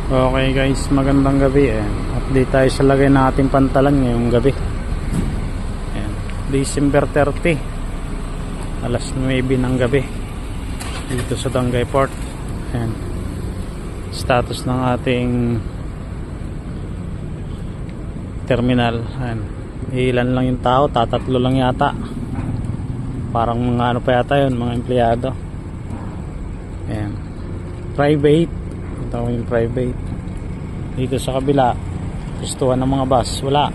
Okay guys, magandang gabi. Update tayo sa lagay ng ating pantalan ngayong gabi. Ayan. December 30 alas 9 ng gabi dito sa Dangay Port. Ayan. Status ng ating terminal. Ayan. Ilan lang yung tao, tatatlo lang yata. Parang mga ano pa yata yun, mga empleyado. Ayan. Private. Ito yung private. Dito sa kabila, gustuhan ng mga bus. Wala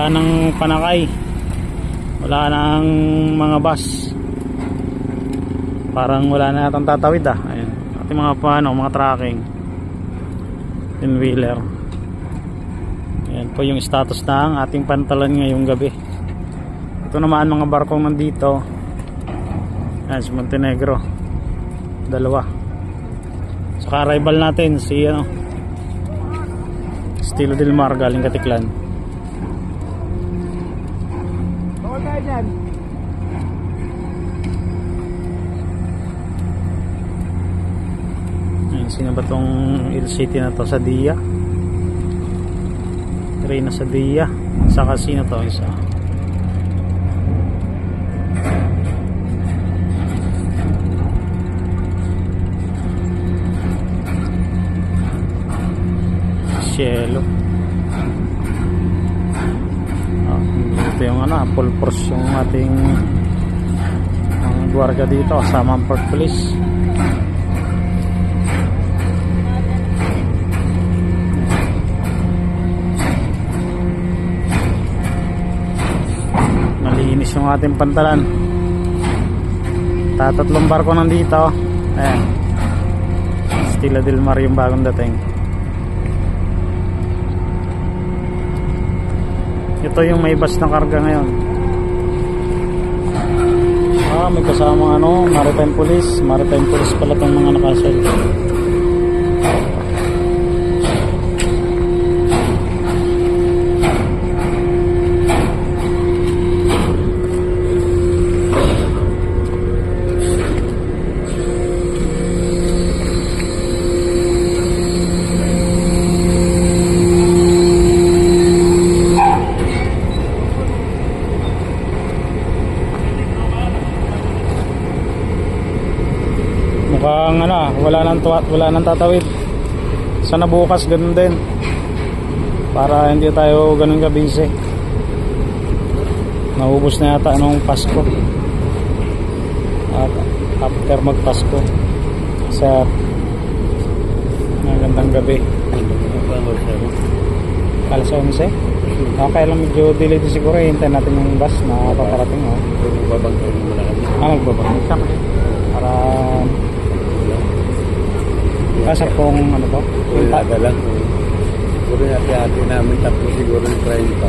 nang panakay. Wala nang mga bus. Parang wala na natang tatawid Ayan. Ating mga mga tracking. Tin-wheeler. Ayan po yung status ng ating pantalan ngayong gabi. Ito naman mga barkong nandito. Ayan, sa Montenegro. Dalawa. Saka arrival natin si Estilo del Mar galing Katiklan. Ayan, sino ba tong LCT na to? Sa Dia. Reyna sa Dia. Saka sino to? Isa. Cielo. Ito yung full force yung ating guardia dito kasama ang Port Police. Malinis yung ating pantalan. Tatlong barko nandito. Ayan. Estilo del Mar yung bagong dating. Ito yung may bus na karga ngayon. May kasama Maritime Police. Maritime Police pala itong mga nakasal. Mukhang wala nang tatawid. Sana bukas ganun din. Para hindi tayo ganun kabisi. Naubos na yata nung Pasko. At after magpasko sa magandang gabi. Alas 11. Okay lang, medyo delay din siguro. Hintayin natin yung bus na paparating. Magbabang. Para kasi kung to? Wala lang. Siguro hati-hati namin tapos siguro yung train pa.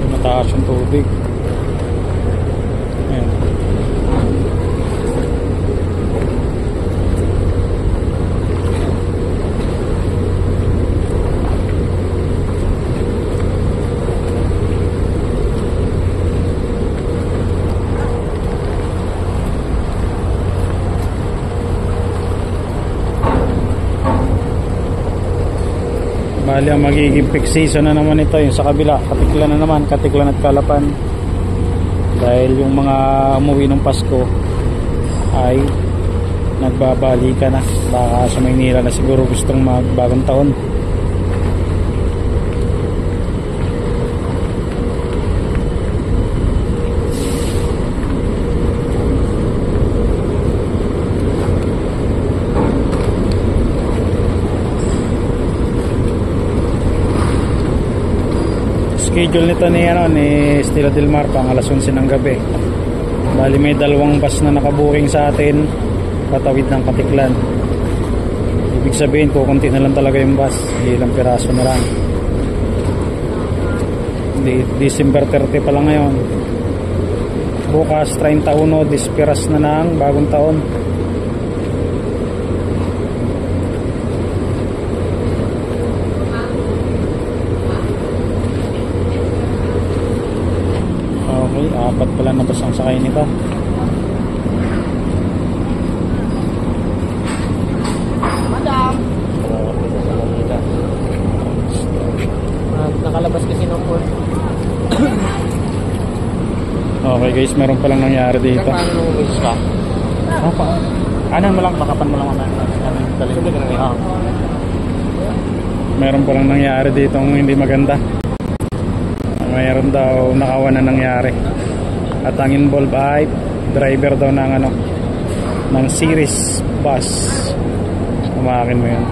Mataas yung tubig. Ayan. Bali ang magiging peak season na naman ito yung sa kabila, Katiklan na naman, Katiklan at Calapan. Dahil yung mga umuwi ng Pasko ay nagbabalikan na. Baka sa Maynila na siguro gustong magbagong taon. Schedule nito ni Estilo del Mar pang alas 11 ng gabi. Bali may dalawang bus na nakabuking sa atin patawid ng Katiklan. Ibig sabihin kukunti na lang talaga yung bus, ilang piraso na lang. December 30 pa lang ngayon. Bukas 31 disperas na ng bagong taon. Dapat pala na ang sakay nito. Madam! Nakalabas kasi ng port. Okay guys, meron palang nangyari dito. Paano nung wish ka? Ano mo lang, bakapan mo lang meron palang nangyari dito hindi maganda. Mayroon daw nakawan na nangyari. At ang involved ay driver daw ng ng series bus. Umakin mo yun.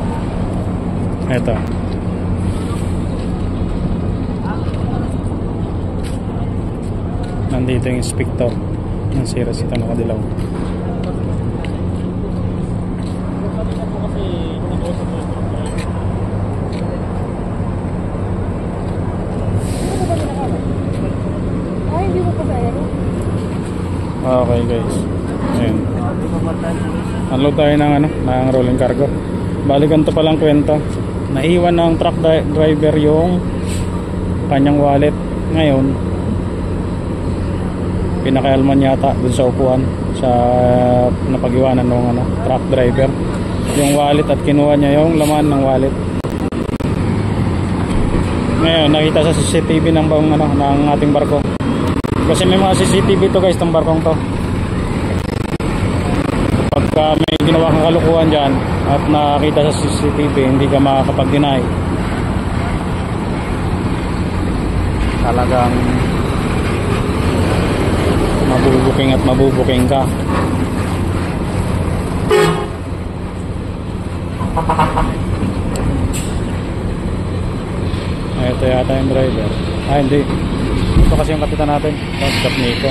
Eto. Nandito yung inspector ng series. Ito nakadilaw. Okay guys. Ayun. Unload tayo ng ng rolling cargo. Bali ganito palang kwento. Naiwan ng truck driver yung kanyang wallet. Ngayon pinakaialman yata dun sa upuan sa napag-iwanan ng truck driver yung wallet at kinuha niya yung laman ng wallet. Ngayon nakita sa CCTV ng ating barko. Kasi may mga CCTV to guys, itong barkong to. Pagka may ginawa kang kalukuhan dyan at nakita sa CCTV, hindi ka makakapag-deny. Talagang mabubuking at mabubuking ka. Ito yata yung driver. Hindi. Ito kasi yung kapitan natin. Stop nito.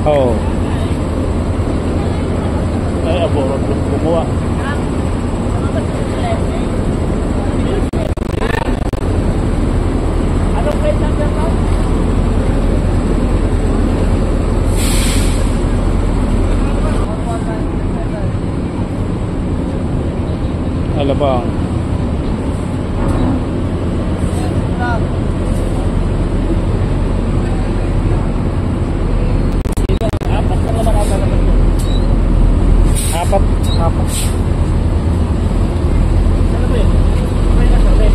Oo. Ay, aborot gumawa. Anong plate number mo? Alabang. Apat. Ano ba yun? May nasabi.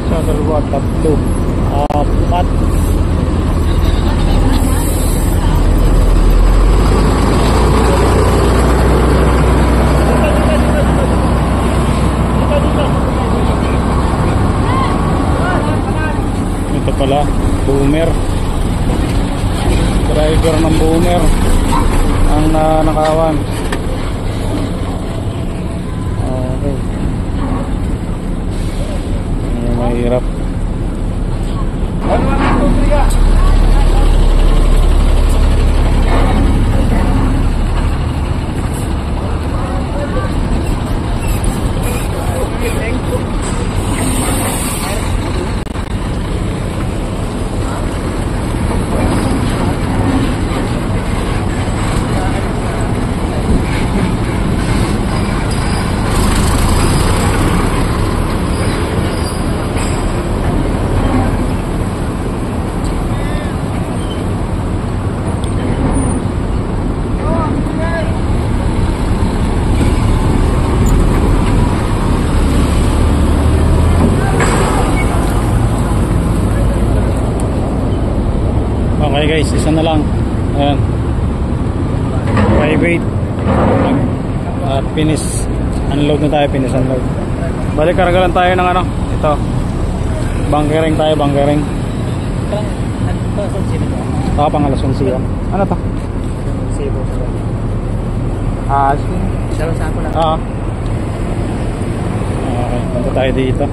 Sa dalawa, tatlo, apat. Ito pala, boomer. Driver ng boomer ang nakawan. Okay. Mahirap. Okay guys, isa na lang. Ayan. Private. At finish. Unload na tayo, finish unload. Balik karagalan tayo ng ano, ito. Bunkering tayo, bunkering. Ito pang alas 11 yan. Ano to? Dalawang sako lang. Oo. Okay, punta tayo dito.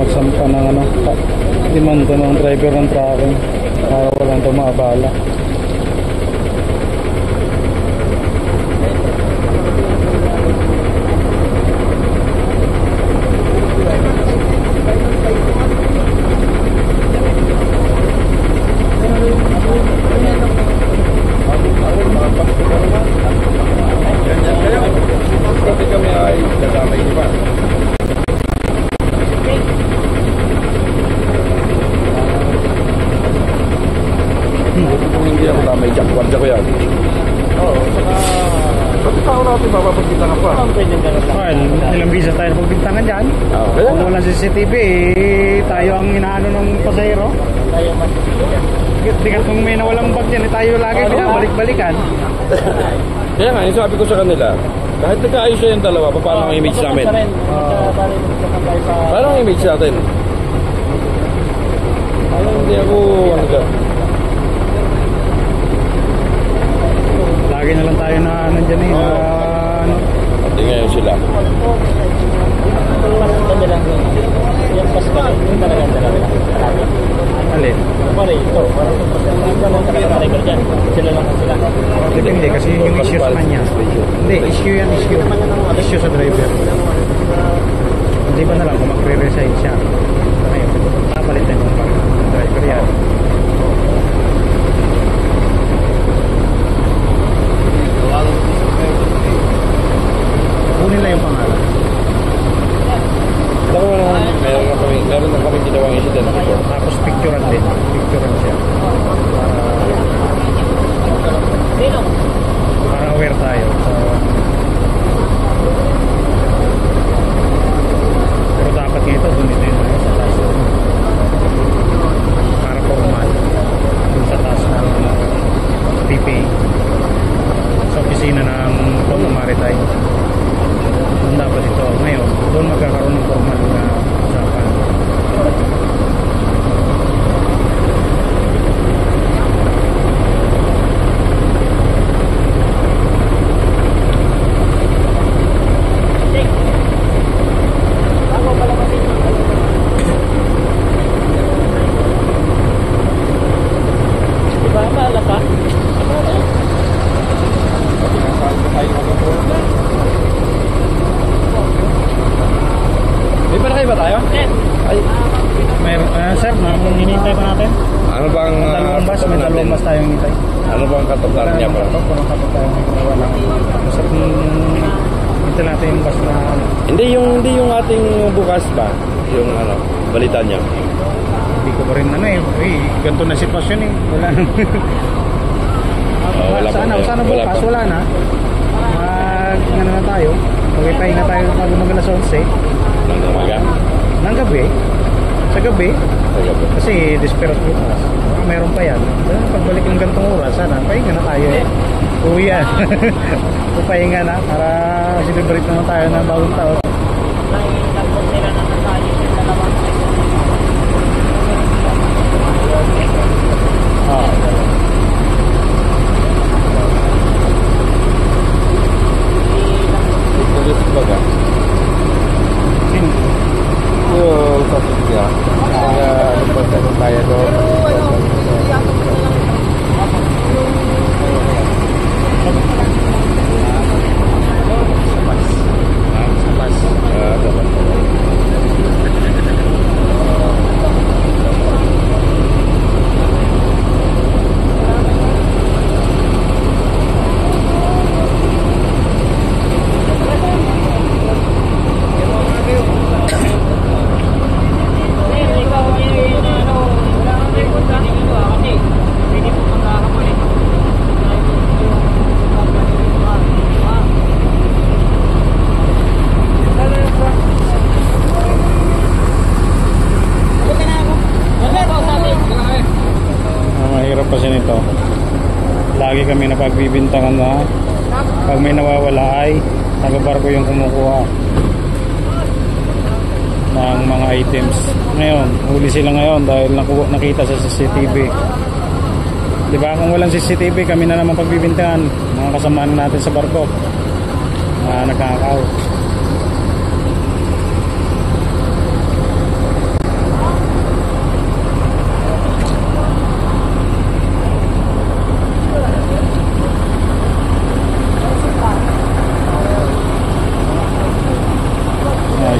magsampa ng ano, demanda ng driver ng trucking para walang tumabala. Ilang visa tayo pagbintangan dyan. Kung walang CCTV, tayo ang inaano ng pasahero. Tigat kung may nawalang bag dyan, tayo lagi pinabalik-balikan. Kaya nga, yung sabi ko sa kanila, kahit nagkaayos yung dalawa, paano ang image namin? Paano ang image natin? Hindi ako, ano ka? Lagi na lang tayo na nandyan eh. Hindi ngayon sila. Yung Pasko, yung talagang dalawa. Alin? Pare, ito. Ito lang talaga driver dyan. Sila lang sila. Depende kasi yun yung issue sa kanya. Hindi, issue yan, issue. Issue sa driver. Hindi ba na lang kung magre-resign siya. Ngayon, napalit na yung driver yan. Kunin lang yung pangalan. Meron na kami ginawang incident before. Tapos picturean din. Picturean siya. Para aware tayo. Pero dapat nga ito, dun ito yung sa taas. Para formal. Dun sa taas ng PPA. Sa opisina ng Polo Maritime. Doon dapat ito. Ngayon, doon magkakaroon ng formal na usapan. Diba, maala pa? May panakay ba tayo? Ay. Sir, hinihintay pa natin. Ano bang Dalawang bus, may dalawang bus tayong hinihintay. Ano bang katotohan niya pa? Parang kapag tayong walang. Basta hintay natin yung bus na Hindi yung ating bukas ba? Yung ano, balita niya. hindi ko ko rin ano eh. Uy, ganito na sitwasyon eh. Wala nang wala sana pa. bukas, wala na. Ano na tayo. Magpahinga tayo bago mag-alas 11 Nang umaga? ng gabi. Sa gabi. Kasi desperate bukas. Meron pa yan. Pagbalik ng gantong oras, sana pahinga na tayo eh. Uwi yan. Pahinga na para celebrate naman tayo ng bagong taon. Kasi nito lagi kami napagbibintangan na pag may nawawala ay taga-barko yung kumukuha ng mga items. Ngayon huli sila ngayon dahil nakita sa CCTV, diba? Kung walang CCTV kami na naman pagbibintangan mga kasamaan natin sa barko na nagkakaw.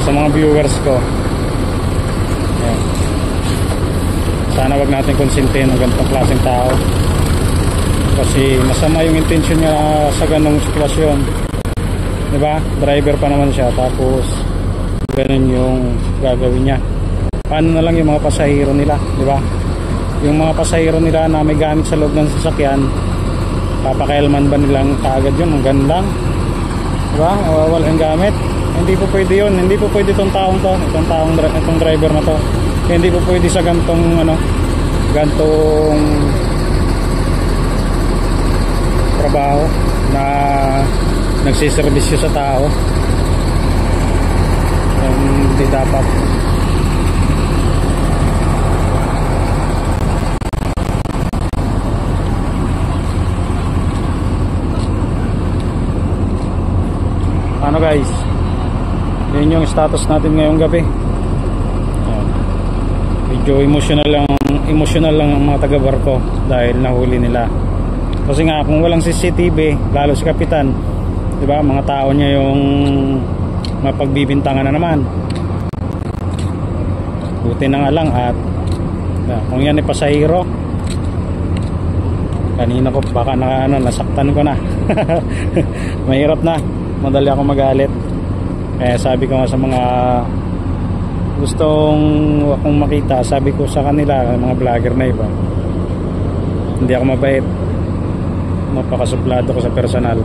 Sa mga viewers ko, ayan, sana wag natin konsintihin ng ganitong klaseng tao kasi masama yung intention niya sa ganong sitwasyon, diba? Driver pa naman siya tapos ganun yung gagawin niya. Paano na lang yung mga pasahero nila, diba? Yung mga pasahero nila na may gamit sa loob ng sasakyan, papakailman ba nilang kaagad yun? Ang gandang, diba? Wala ang gamit. Hindi po pwede yun. Hindi po pwede itong driver na to. Hindi po pwede sa gantong trabaho na nagsiservisyo sa tao. Hindi dapat. Ano guys? Yan yung status natin ngayong gabi. Medyo emotional lang ang mga taga-barko dahil nahuli nila. Kasi nga kung walang CCTV, lalo si kapitan, 'di ba? Mga tao niya yung mapagbibintangan na naman. Buti na nga lang at kung yan ay pasahero, kanina ko baka nasaktan ko na. Mahirap na. Madali ako magalit. Kaya sabi ko nga sa mga gustong akong makita, sabi ko sa kanila, mga vlogger na iba, hindi ako mabait, mapakasuplado ko sa personal.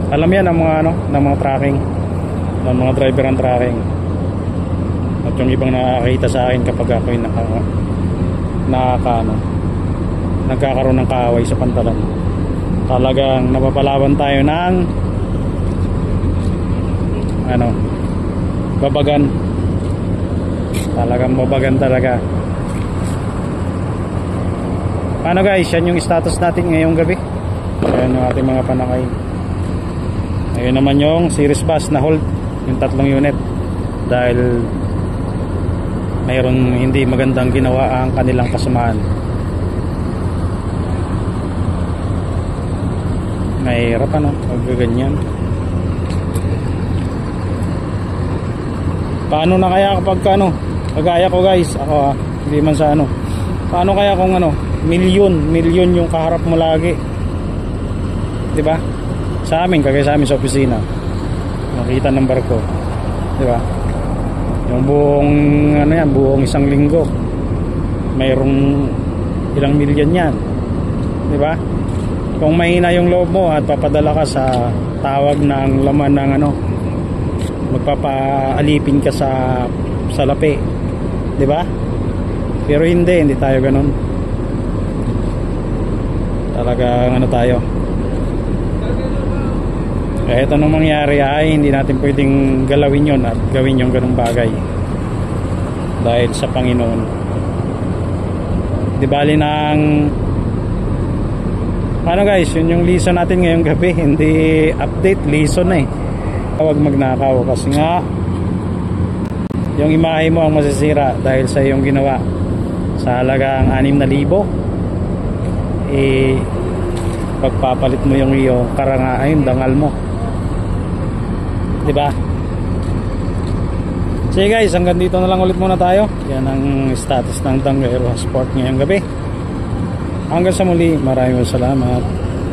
Alam yan ng mga tracking, ng mga driver ng tracking. At yung ibang nakakita sa akin kapag ako'y nagkakaroon ng kaaway sa pantalan. Talagang napapalaban tayo ng babagan. Talagang babagan talaga. Paano guys, yan yung status natin ngayong gabi. Ayan yung ating mga panakay. Ayun naman yung series bus na hold, yung 3 unit, dahil mayroon hindi magandang ginawa ang kanilang kasamaan. Mahirap pag ganyan. Paano na kaya kapag kagaya ko guys, ako hindi man sa paano kaya kung milyon yung kaharap mo lagi, diba? Sa amin, kagaya sa amin sa opisina, nakita ng barko, diba? Yung buong buong isang linggo mayroong ilang milyon yan, di ba? Kung mahina yung loob mo at papadala ka sa tawag ng laman ng ano, magpapaalipin ka sa lapi, di ba? Pero hindi tayo ganun. Talagang ano tayo, kahit anong mangyari ay hindi natin pwedeng galawin yon at gawin yung ganung bagay dahil sa Panginoon. Di bali ng ano guys, yun yung lesson natin ngayong gabi. Hindi update, lesson na eh. Huwag magnakaw kasi nga yung imahe mo ang masisira dahil sa iyong ginawa. Sa halagang 6,000 pagpapalit mo yung iyong karangain, dangal mo, diba? Sige guys, hanggang dito na lang ulit muna tayo. Yan ang status ng Tanguero Sport ngayong gabi. Hanggang sa muli, maraming salamat.